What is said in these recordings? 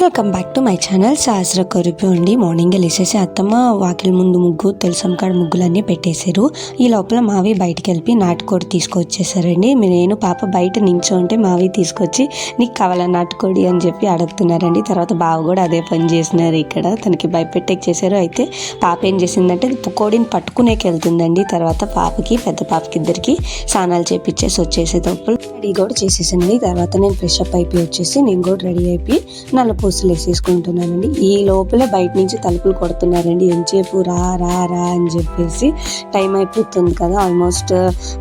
Welcome back to my channel Sahasra Koripi అండి. Morning లేసేసి అత్తమ్మ వాకిలి ముందు ముగ్గు తులసం కాడ ముగ్గులన్నీ పెట్టేశారు. ఈ లోపల మావి బయటికి వెళ్ళి నాటుకోడి తీసుకొచ్చేసారండి. నేను పాప బయట నించోంటే మావి తీసుకొచ్చి నీకు కావాలా నాటుకోడి అని చెప్పి అడుగుతున్నారండి. తర్వాత బావ కూడా అదే పని చేసినారు. ఇక్కడ తనకి భయపెట్టేకి చేశారు. అయితే పాప ఏం చేసిందంటే కోడిని పట్టుకునేకి వెళ్తుందండి. తర్వాత పాపకి పెద్ద పాపకి ఇద్దరికి స్నానాలు చేపించేసి వచ్చేసే తప్పులు రెడీ కూడా చేసేసానండి. తర్వాత నేను ఫ్రెష్ అప్ అయిపోయి వచ్చేసి నేను కూడా రెడీ అయిపోయి నల్ల పూసలు వేసేసుకుంటున్నానండి. ఈ లోపల బయట నుంచి తలుపులు కొడుతున్నారండి. ఎంతసేపు రా రా రా అని చెప్పేసి టైం అయిపోతుంది కదా, ఆల్మోస్ట్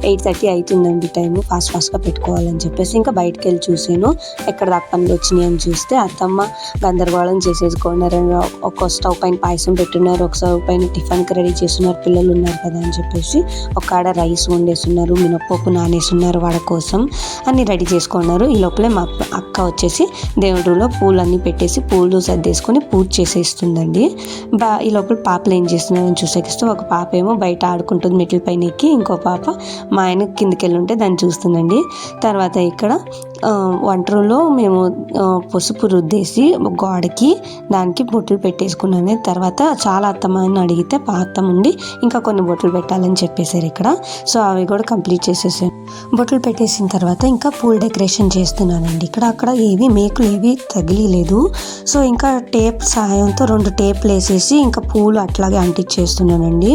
8:30 అవుతుందండి. టైము ఫాస్ట్గా పెట్టుకోవాలని చెప్పేసి ఇంకా బయటకు వెళ్ళి చూసాను ఎక్కడ దాకా పనులు వచ్చినాయి అని చూస్తే అత్తమ్మ గందరగోళం చేసేసుకున్నారండి. ఒక స్టవ్ పైన పాయసం పెట్టున్నారు, ఒక స్టవ్ పైన టిఫిన్కి రెడీ చేస్తున్నారు, పిల్లలు ఉన్నారు కదా అని చెప్పేసి ఒక ఆడ రైస్ వండేస్తున్నారు, మినప్పప్పు నానేస్తున్నారు వాడ కోసం అన్ని రెడీ చేసుకున్నారు. ఈ లోపలే మా అక్క వచ్చేసి దేవుడిలో పూలన్నీ పెట్టేసి పూలు సర్దేసుకొని పూజ చేసేస్తుందండి. ఈ లోపల పాపలు ఏం చేస్తున్నారని చూసేకిస్తే ఒక పాప ఏమో బయట ఆడుకుంటుంది మెట్ల పైన ఎక్కి, ఇంకో పాప మా ఆయన కిందకి వెళ్ళి ఉంటే దాన్ని చూస్తుందండి. తర్వాత ఇక్కడ వంట రూమ్లో మేము పసుపు రుద్దేసి గోడకి దానికి బొట్లు పెట్టేసుకున్నాను. తర్వాత చాలా అత్తమ్మని అడిగితే అత్తమ్మ ఉండి ఇంకా కొన్ని బొట్లు పెట్టాలని చెప్పేశారు ఇక్కడ. సో అవి కూడా కంప్లీట్ చేసేసాను. బొట్లు పెట్టేసిన తర్వాత ఇంకా పూల్ డెకరేషన్ చేస్తున్నానండి. ఇక్కడ అక్కడ ఏవి మేకులు ఏవి తగిలిలేదు. సో ఇంకా టేప్ సహాయంతో 2 టేప్లు వేసేసి ఇంకా పూలు అట్లాగే అంటించేస్తున్నానండి.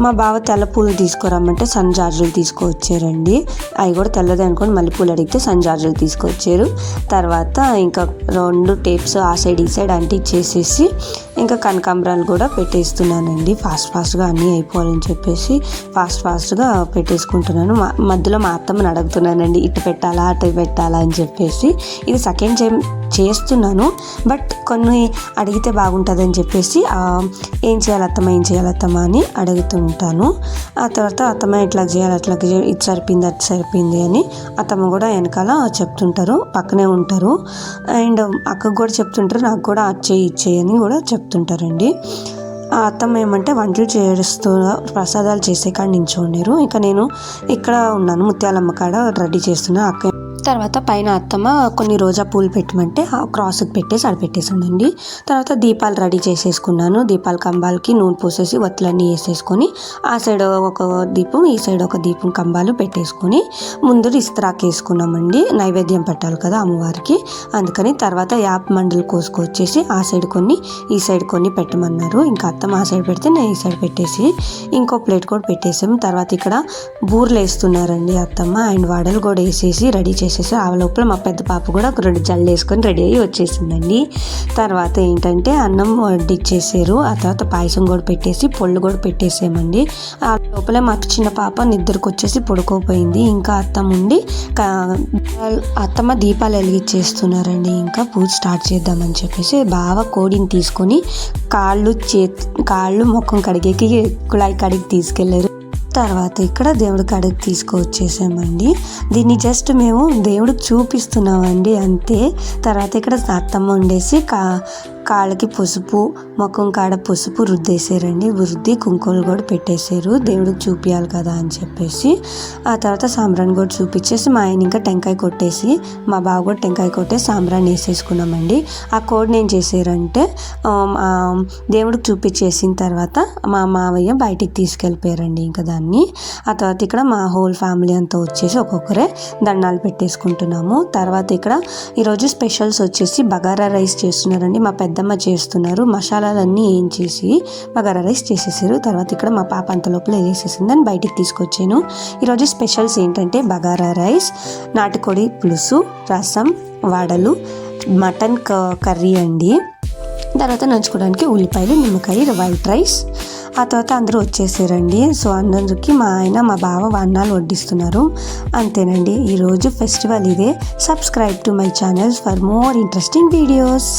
మా బావ తెల్ల పూలు తీసుకురమ్మంటే సన్ జాజులు తీసుకువచ్చారండి. అవి కూడా తెల్లది అనుకోని మళ్ళీ పూలు అడిగితే సన్ జాజులు తీసుకొచ్చారు. తర్వాత ఇంకా 2 టేప్స్ ఆ సైడ్ ఈ సైడ్ అంటించేసేసి ఇంకా కనకాంబరాలు కూడా పెట్టేస్తున్నానండి. ఫాస్ట్గా అన్నీ అయిపోవాలని చెప్పేసి ఫాస్ట్గా పెట్టేసుకుంటున్నాను. మధ్యలో మా అత్తమ్మని అడుగుతున్నానండి, ఇటు పెట్టాలా అటు పెట్టాలా అని చెప్పేసి. ఇది సెకండ్ టైం చేస్తున్నాను, బట్ కొన్ని అడిగితే బాగుంటుందని చెప్పేసి ఏం చేయాలి అత్తమ్మ అని అడుగుతుంటాను. ఆ తర్వాత అత్తమ్మ ఇట్లా చేయాలి అట్లా చేయాలి, ఇది సరిపోయింది అది సరిపోయింది అని అత్తమ్మ కూడా వెనకాల చెప్తుంటారు, పక్కనే ఉంటారు. అండ్ అక్కకు కూడా చెప్తుంటారు, నాకు కూడా ఇచ్చేయి అని కూడా చెప్తుంటారండి. ఆ అత్తమ్మ ఏమంటే వంటలు చేస్తూ ప్రసాదాలు చేసే కాడ నించోండారు. ఇంకా నేను ఇక్కడ ఉన్నాను ముత్యాలమ్మ కాడ రెడీ చేస్తున్నా. అక్క తర్వాత పైన అత్తమ్మ కొన్ని రోజా పూలు పెట్టమంటే క్రాస్కి పెట్టేసి ఆడ పెట్టేసానండి. తర్వాత దీపాలు రెడీ చేసేసుకున్నాను. దీపాల కంబాలకి నూనె పోసేసి వత్తులన్నీ వేసేసుకొని ఆ సైడ్ ఒక దీపం ఈ సైడ్ ఒక దీపం కంబాలు పెట్టేసుకొని ముందు ఇస్త్రాక్ వేసుకున్నామండి. నైవేద్యం పెట్టాలి కదా అమ్మవారికి, అందుకని. తర్వాత యాప్ మండలు కోసుకొచ్చేసి ఆ సైడ్ కొన్ని ఈ సైడ్ కొన్ని పెట్టమన్నారు. ఇంకా అత్తమ్మ ఆ సైడ్ పెడితే నేను ఈ సైడ్ పెట్టేసి ఇంకో ప్లేట్ కూడా పెట్టేసాము. తర్వాత ఇక్కడ బూర్లు వేస్తున్నారండి అత్తమ్మ, అండ్ వడలు కూడా వేసేసి రెడీ చేసి ఆ లోపల మా పెద్ద పాప కూడా 2 జల్లు వేసుకొని రెడీ అయ్యి వచ్చేసిందండి. తర్వాత ఏంటంటే అన్నం వడ్డిచ్చేసారు. ఆ తర్వాత పాయసం కూడా పెట్టేసి పొళ్ళు కూడా పెట్టేసామండి. ఆ లోపల మా చిన్న పాప నిద్రకు వచ్చేసి పడుకోపోయింది. ఇంకా అత్తమ్మ దీపాలు వెలిగించేస్తున్నారండి. ఇంకా పూజ స్టార్ట్ చేద్దామని చెప్పేసి బావ కోడిని తీసుకొని కాళ్ళు ముఖం కడిగేకి కుళాయి కడిగి తీసుకెళ్లారు. తర్వాత ఇక్కడ దేవుడి కాడికి తీసుకువచ్చేసామండి. దీన్ని జస్ట్ మేము దేవుడికి చూపిస్తున్నామండి అంతే. తర్వాత ఇక్కడ అత్తమ్మ వండేసి కాళ్ళకి పసుపు ముఖం కాడ పసుపు రుద్దేశారండి. రుద్ది కుంకుమలు కూడా పెట్టేశారు, దేవుడికి చూపించాలి కదా అని చెప్పేసి. ఆ తర్వాత సాంబ్రాన్ని కూడా చూపించేసి మా ఆయన ఇంకా టెంకాయ కొట్టేసి మా బావ కూడా టెంకాయ కొట్టేసి సాంబ్రాన్ని వేసేసుకున్నామండి. ఆ కోడిని ఏం చేశారంటే దేవుడికి చూపించేసిన తర్వాత మా మావయ్య బయటికి తీసుకెళ్ళిపోయారండి ఇంకా దాన్ని. ఆ తర్వాత ఇక్కడ మా హోల్ ఫ్యామిలీ అంతా వచ్చేసి ఒక్కొక్కరే దండాలు పెట్టేసుకుంటున్నాము. తర్వాత ఇక్కడ ఈరోజు స్పెషల్స్ వచ్చేసి బగారా రైస్ చేస్తున్నారండి. మా పెద్దమ్మ చేస్తున్నారు. మసాలాలన్నీ ఏం చేసి బగారా రైస్ చేసేసారు. తర్వాత ఇక్కడ మా పాప అంత లోపల వేసేసింది, దాన్ని బయటికి తీసుకొచ్చాను. ఈరోజు స్పెషల్స్ ఏంటంటే బగారా రైస్, నాటుకోడి పులుసు, రసం, వడలు, మటన్ కర్రీ అండి. తర్వాత నంచుకోవడానికి ఉల్లిపాయలు, నిమ్మకాయ, వైట్ రైస్. ఆ తర్వాత అందరూ వచ్చేసారండి. సో అందరికి మా ఆయన మా బావ అన్నాలు వడ్డిస్తున్నారు. అంతేనండి, ఈరోజు ఫెస్టివల్ ఇదే. Subscribe to my channel for more interesting videos.